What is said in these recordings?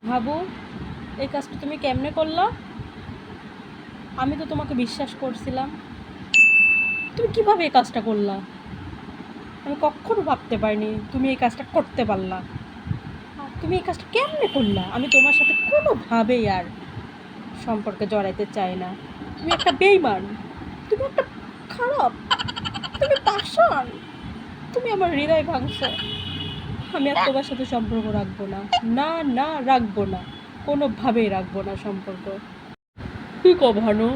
ভাবো এই কাজটা তুমি কেমনে করলা? আমি তো তোমাকে বিশ্বাস করছিলাম, তুমি কিভাবে এই কাজটা করলা? আমি কখনো ভাবতে পারিনি তুমি এই কাজটা করতে পারলা। আর তুমি এই কাজটা কেমনে করলা? আমি তোমার সাথে কোনোভাবেই আর সম্পর্কে জড়াইতে চাই না। তুমি একটা বেইমান, তুমি একটা খারাপ, তুমি পাষাণ, তুমি আমার হৃদয় ভাঙছো। আমি আর তোমার সাথে সম্পর্ক রাখবো না, না না রাখবো না, কোনোভাবেই রাখবো না সম্পর্ক। কি কো ভানু,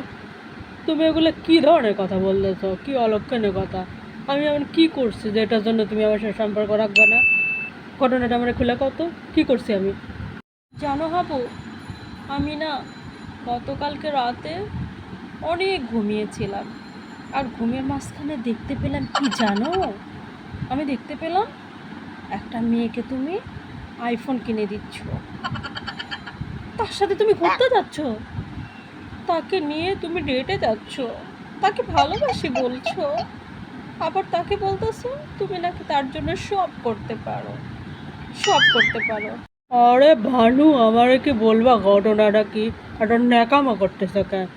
তুমি এগুলো কি ধরনের কথা বলতেছো? কি অলক্ষণের কথা? আমি এমন কি করছি যে এটার জন্য তুমি আমার সাথে সম্পর্ক রাখবে না? ঘটনাটা আমার খুলে কত, কি করছি আমি? জানো হাবু, আমি না গতকালকে রাতে অনেক ঘুমিয়েছিলাম, আর ঘুমের মাঝখানে দেখতে পেলাম কি জানো? আমি দেখতে পেলাম একটা মেয়েকে তুমি আইফোন কিনে দিচ্ছ, তার সাথে তুমি ঘুরতে যাচ্ছ, তাকে নিয়ে তুমি ডেটে যাচ্ছ, তাকে ভালোবাসি বলছো, আবার তাকে বলতেছো তুমি নাকি তার জন্য সব করতে পারো, সব করতে পারো। আরে ভানু, আমারে কি বলবা ঘটনাটা কি? একটা ন্যাকামো করতেছে কেন?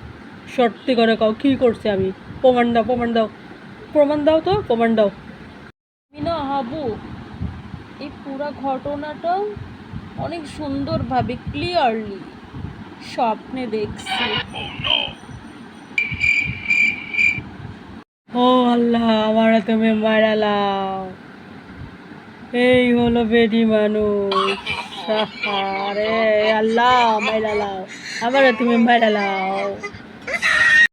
সত্যি করে কাও, কি করছি আমি? প্রমাণ দাও, প্রমাণ দাও, প্রমাণ দাও, তো প্রমাণ দাও। আমি না হাবু, এই পুরো ঘটনাটা অনেক সুন্দরভাবে ক্লিয়ারলি স্বপ্নে দেখছি। ও আল্লাহ, আমারে তুমি মারালাও। এই হলো বেডি মানুষ। আরে আল্লাহ, মাইরালাও, আমারে তুমি মাইরালাও।